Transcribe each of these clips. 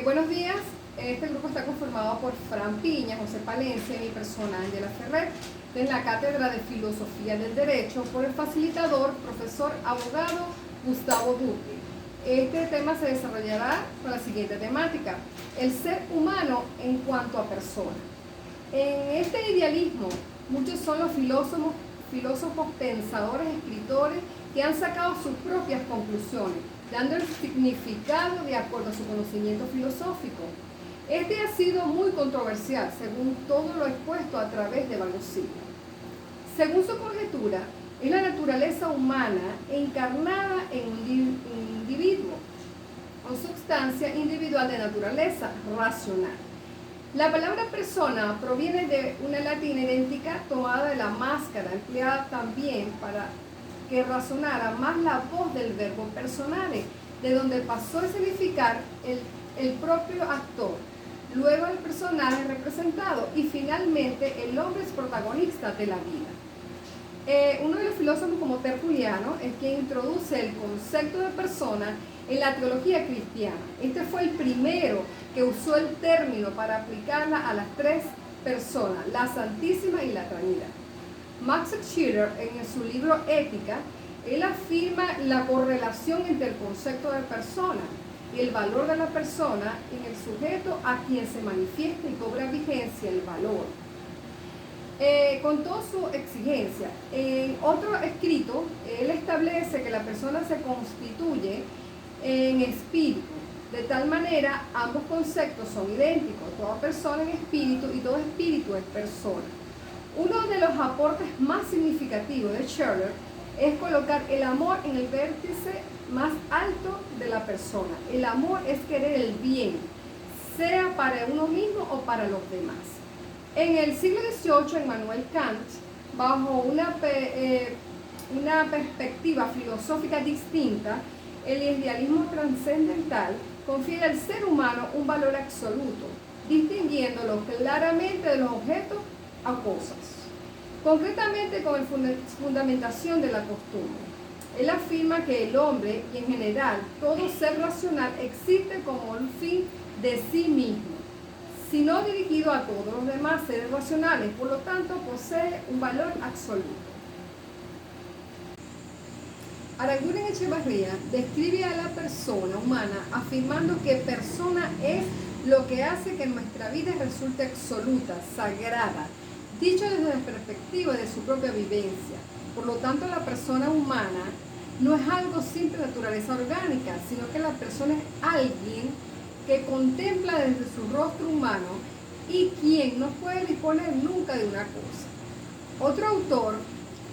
Buenos días. Este grupo está conformado por Fran Piña, José Palencia y mi persona, Ángela Ferrer, de la Cátedra de Filosofía del Derecho, por el facilitador, profesor abogado Gustavo Duque. Este tema se desarrollará con la siguiente temática: el ser humano en cuanto a persona. En este idealismo, muchos son los filósofos, pensadores, escritores que han sacado sus propias conclusiones, dando el significado de acuerdo a su conocimiento filosófico. Este ha sido muy controversial, según todo lo expuesto a través de varios siglos. Según su conjetura, es la naturaleza humana encarnada en un individuo, con sustancia individual de naturaleza racional. La palabra persona proviene de una latina idéntica tomada de la máscara, empleada también para que razonara más la voz del verbo personare, de donde pasó a significar el propio actor, luego el personaje representado y finalmente el hombre es protagonista de la vida. Uno de los filósofos como Tertuliano es quien introduce el concepto de persona en la teología cristiana. Este fue el primero que usó el término para aplicarla a las tres personas, la Santísima y la Trinidad. Max Scheler, en su libro Ética, él afirma la correlación entre el concepto de persona y el valor de la persona en el sujeto a quien se manifiesta y cobra vigencia el valor. Con toda su exigencia, en otro escrito, él establece que la persona se constituye en espíritu. De tal manera, ambos conceptos son idénticos. Toda persona es espíritu y todo espíritu es persona. Uno de los aportes más significativos de Scheler es colocar el amor en el vértice más alto de la persona. El amor es querer el bien, sea para uno mismo o para los demás. En el siglo XVIII, Immanuel Kant, bajo una perspectiva filosófica distinta, el idealismo trascendental confiere al ser humano un valor absoluto, distinguiéndolo claramente de los objetos a cosas, concretamente con la fundamentación de la costumbre. Él afirma que el hombre y en general todo ser racional existe como un fin de sí mismo, sino dirigido a todos los demás seres racionales, por lo tanto posee un valor absoluto. Aranguren Echevarría describe a la persona humana afirmando que persona es lo que hace que nuestra vida resulte absoluta, sagrada, dicho desde la perspectiva de su propia vivencia. Por lo tanto, la persona humana no es algo simple de naturaleza orgánica, sino que la persona es alguien que contempla desde su rostro humano y quien no puede disponer nunca de una cosa. Otro autor,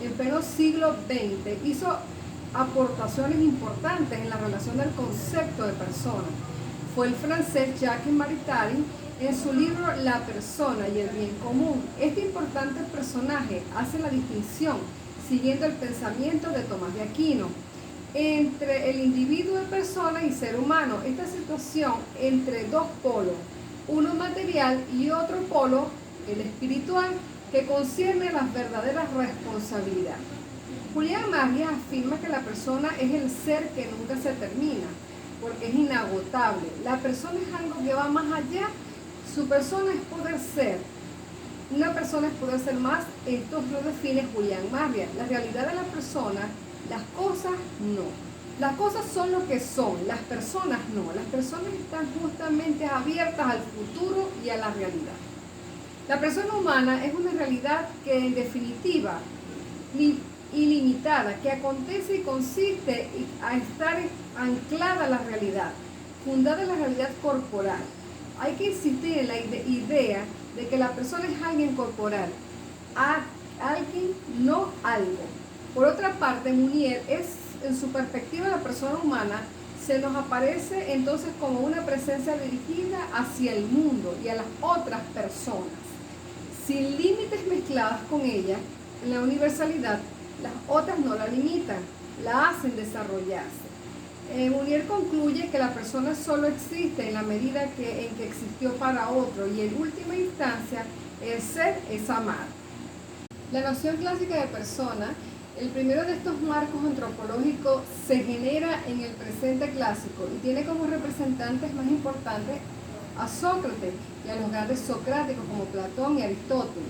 en pleno siglo XX, hizo aportaciones importantes en la relación del concepto de persona. Fue el francés Jacques Maritain en su libro La persona y el bien común. Este importante personaje hace la distinción, siguiendo el pensamiento de Tomás de Aquino, entre el individuo de persona y ser humano. Esta situación entre dos polos, uno material y otro polo, el espiritual, que concierne a las verdaderas responsabilidades. Julián Maria afirma que la persona es el ser que nunca se termina, porque es inagotable. La persona es algo que va más allá. Su persona es poder ser. Una persona es poder ser más. Esto lo define Julián Maria. La realidad de la persona, las cosas no. Las cosas son lo que son, las personas no. Las personas están justamente abiertas al futuro y a la realidad. La persona humana es una realidad que en definitiva ilimitada, que acontece y consiste a estar anclada a la realidad, fundada en la realidad corporal. Hay que insistir en la idea de que la persona es alguien corporal, alguien, no algo. Por otra parte, Munier en su perspectiva de la persona humana, se nos aparece entonces como una presencia dirigida hacia el mundo y a las otras personas, sin límites mezcladas con ella. En la universalidad, las otras no la limitan, la hacen desarrollarse. Munier concluye que la persona solo existe en la medida en que existió para otro, y en última instancia el ser es amar. La noción clásica de persona El primero de estos marcos antropológicos se genera en el presente clásico y tiene como representantes más importantes a Sócrates y a los grandes socráticos como Platón y Aristóteles.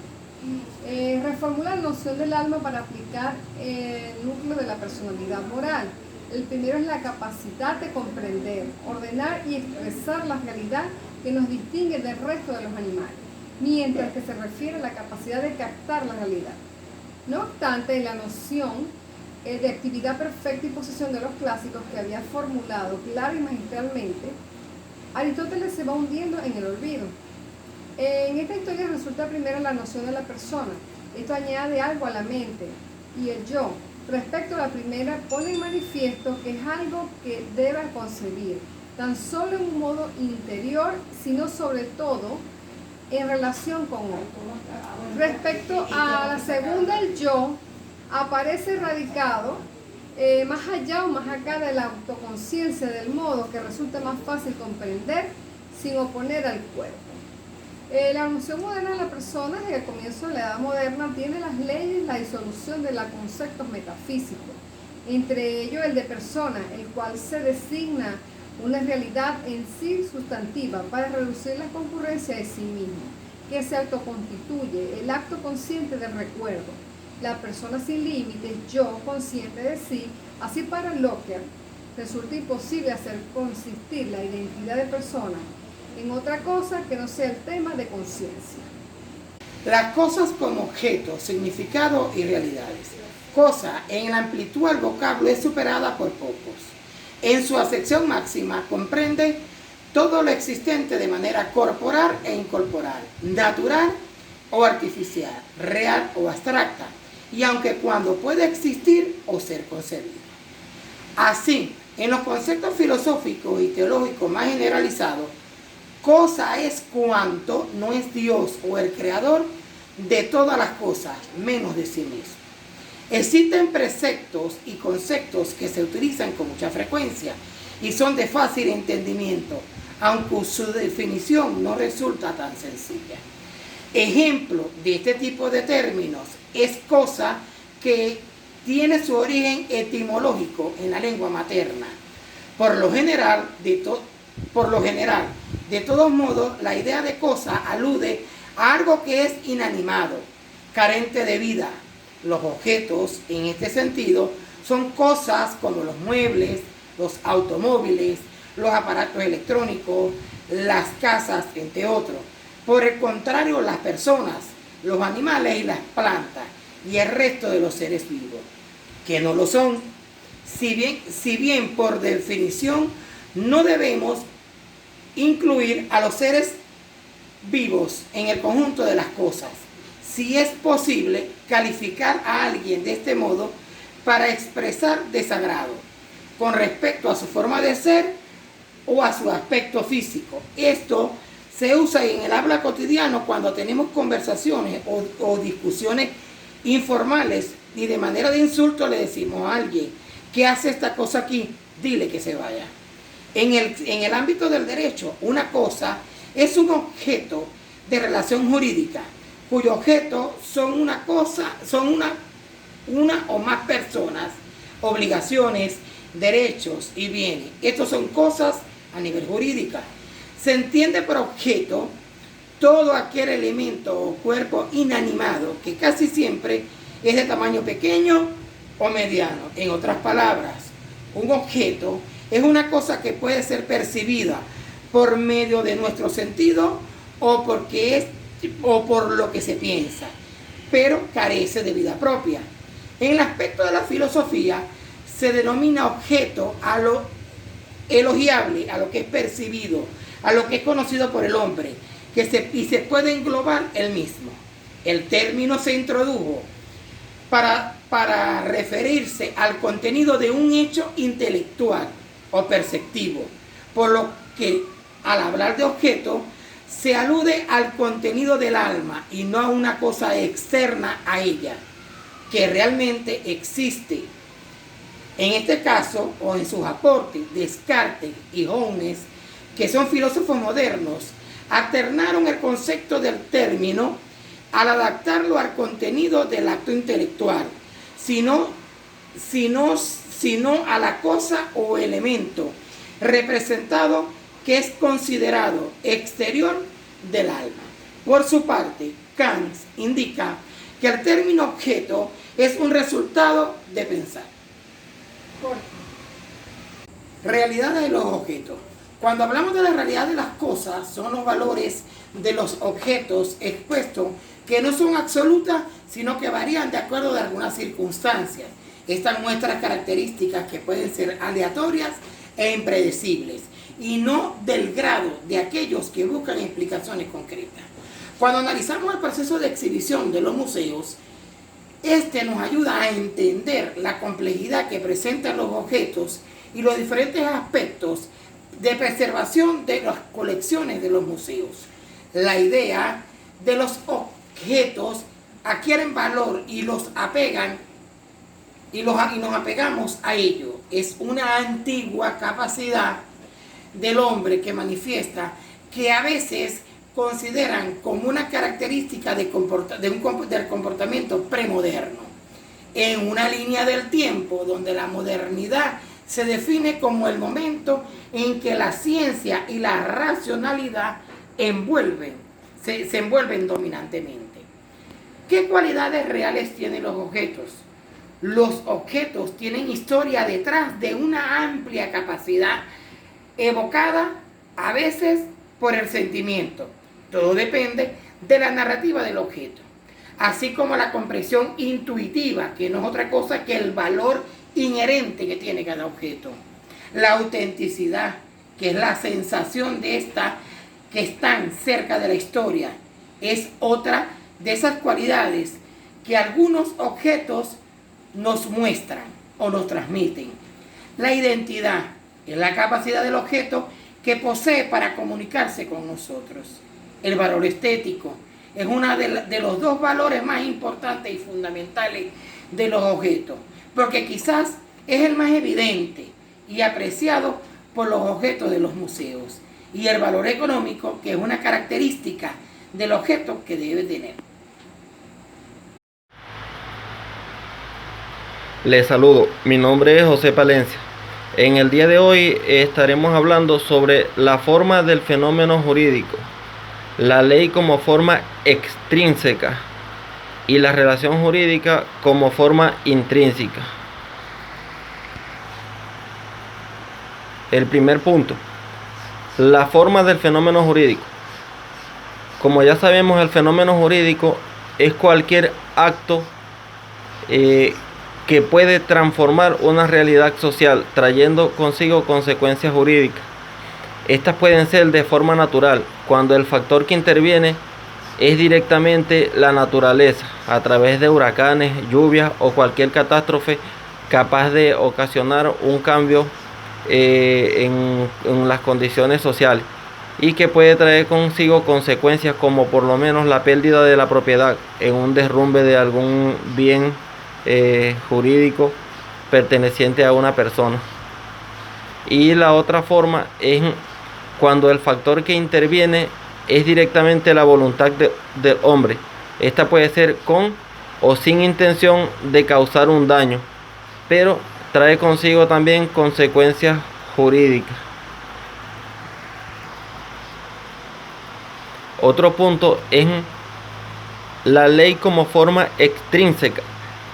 Reformula la noción del alma para aplicar el núcleo de la personalidad moral. El primero es la capacidad de comprender, ordenar y expresar la realidad que nos distingue del resto de los animales, mientras que se refiere a la capacidad de captar la realidad. No obstante, la noción de actividad perfecta y posesión de los clásicos que había formulado clara y magistralmente, Aristóteles se va hundiendo en el olvido. En esta historia resulta primero la noción de la persona. Esto añade algo a la mente y el yo. Respecto a la primera, pone en manifiesto que es algo que debe concebir, tan solo en un modo interior, sino sobre todo en relación con otro. Respecto a la segunda, el yo aparece radicado más allá o más acá de la autoconciencia, del modo que resulta más fácil comprender sin oponer al cuerpo. La noción moderna de la persona, desde el comienzo de la Edad Moderna, tiene las leyes, la disolución de los conceptos metafísicos, entre ellos el de persona, el cual se designa una realidad en sí sustantiva para reducir la concurrencia de sí mismo, que se autoconstituye, el acto consciente del recuerdo, la persona sin límites, yo consciente de sí. Así, para Locke resulta imposible hacer consistir la identidad de persona en otra cosa que no sea el tema de conciencia. Las cosas como objeto, significado y realidades. Cosa en la amplitud del vocablo es superada por pocos. En su acepción máxima comprende todo lo existente de manera corporal e incorporal, natural o artificial, real o abstracta, y aunque cuando puede existir o ser concebido. Así, en los conceptos filosóficos y teológicos más generalizados, cosa es cuanto no es Dios o el creador de todas las cosas, menos de sí mismo. Existen preceptos y conceptos que se utilizan con mucha frecuencia y son de fácil entendimiento, aunque su definición no resulta tan sencilla. Ejemplo de este tipo de términos es cosa que tiene su origen etimológico en la lengua materna. Por lo general, de todos modos, la idea de cosa alude a algo que es inanimado, carente de vida. Los objetos, en este sentido, son cosas como los muebles, los automóviles, los aparatos electrónicos, las casas, entre otros. Por el contrario, las personas, los animales y las plantas y el resto de los seres vivos, que no lo son. Si bien por definición no debemos incluir a los seres vivos en el conjunto de las cosas, si es posible calificar a alguien de este modo para expresar desagrado con respecto a su forma de ser o a su aspecto físico. Esto se usa en el habla cotidiano cuando tenemos conversaciones o discusiones informales y de manera de insulto le decimos a alguien: ¿qué hace esta cosa aquí? Dile que se vaya. En el ámbito del derecho, una cosa es un objeto de relación jurídica, cuyo objeto son una o más personas, obligaciones, derechos y bienes. Estos son cosas a nivel jurídico. Se entiende por objeto todo aquel elemento o cuerpo inanimado que casi siempre es de tamaño pequeño o mediano. En otras palabras, un objeto es una cosa que puede ser percibida por medio de nuestro sentido o por lo que se piensa, pero carece de vida propia. En el aspecto de la filosofía se denomina objeto a lo elogiable, a lo que es percibido, a lo que es conocido por el hombre, y se puede englobar el mismo. El término se introdujo para referirse al contenido de un hecho intelectual o perceptivo, por lo que al hablar de objeto se alude al contenido del alma y no a una cosa externa a ella, que realmente existe. En este caso, o en sus aportes, Descartes y Hobbes, que son filósofos modernos, alternaron el concepto del término al adaptarlo al contenido del acto intelectual, sino sino a la cosa o elemento representado que es considerado exterior del alma. Por su parte, Kant indica que el término objeto es un resultado de pensar. Realidades de los objetos. Cuando hablamos de la realidad de las cosas, son los valores de los objetos expuestos que no son absolutas, sino que varían de acuerdo de algunas circunstancias. Estas muestran características que pueden ser aleatorias e impredecibles, y no del grado de aquellos que buscan explicaciones concretas. Cuando analizamos el proceso de exhibición de los museos, este nos ayuda a entender la complejidad que presentan los objetos y los diferentes aspectos de preservación de las colecciones de los museos. La idea de los objetos adquieren valor y los apegan y nos apegamos a ello. Es una antigua capacidad del hombre que manifiesta que a veces consideran como una característica del comportamiento premoderno, en una línea del tiempo donde la modernidad se define como el momento en que la ciencia y la racionalidad se envuelven dominantemente. ¿Qué cualidades reales tienen los objetos? Los objetos tienen historia detrás de una amplia capacidad evocada a veces por el sentimiento. Todo depende de la narrativa del objeto, así como la comprensión intuitiva, que no es otra cosa que el valor inherente que tiene cada objeto. La autenticidad, que es la sensación de esta que están cerca de la historia, es otra de esas cualidades que algunos objetos nos muestran o nos transmiten. La identidad es la capacidad del objeto que posee para comunicarse con nosotros. El valor estético es uno de los dos valores más importantes y fundamentales de los objetos, porque quizás es el más evidente y apreciado por los objetos de los museos. Y el valor económico, que es una característica del objeto que debe tener. Les saludo, mi nombre es José Palencia. En el día de hoy estaremos hablando sobre la forma del fenómeno jurídico, la ley como forma extrínseca y la relación jurídica como forma intrínseca. El primer punto, la forma del fenómeno jurídico. Como ya sabemos, el fenómeno jurídico es cualquier acto que puede transformar una realidad social, trayendo consigo consecuencias jurídicas. Estas pueden ser de forma natural, cuando el factor que interviene es directamente la naturaleza, a través de huracanes, lluvias o cualquier catástrofe capaz de ocasionar un cambio en las condiciones sociales, y que puede traer consigo consecuencias como por lo menos la pérdida de la propiedad en un derrumbe de algún bien jurídico perteneciente a una persona. Y la otra forma es cuando el factor que interviene es directamente la voluntad del hombre. Esta puede ser con o sin intención de causar un daño, pero trae consigo también consecuencias jurídicas. Otro punto es la ley como forma extrínseca.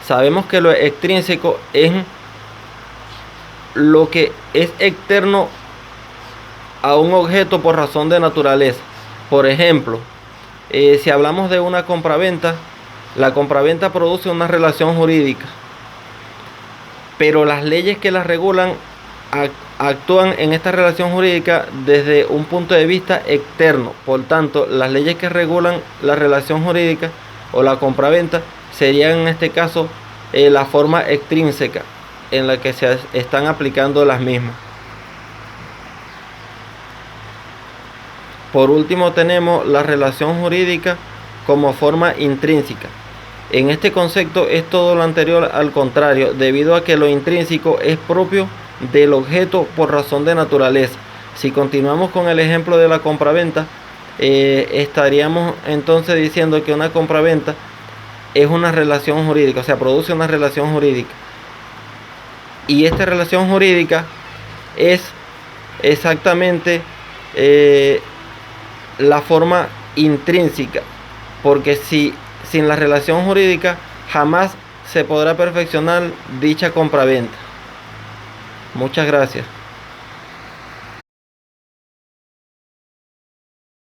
Sabemos que lo extrínseco es lo que es externo a un objeto por razón de naturaleza. Por ejemplo, si hablamos de una compraventa, la compraventa produce una relación jurídica, pero las leyes que la regulan actúan en esta relación jurídica desde un punto de vista externo. Por tanto, las leyes que regulan la relación jurídica o la compraventa serían en este caso la forma extrínseca en la que se están aplicando las mismas. Por último, tenemos la relación jurídica como forma intrínseca. En este concepto es todo lo anterior al contrario, debido a que lo intrínseco es propio del objeto por razón de naturaleza. Si continuamos con el ejemplo de la compraventa, estaríamos entonces diciendo que una compraventa es una relación jurídica, o sea, produce una relación jurídica. Y esta relación jurídica es exactamente la forma intrínseca, porque sin la relación jurídica jamás se podrá perfeccionar dicha compraventa. Muchas gracias.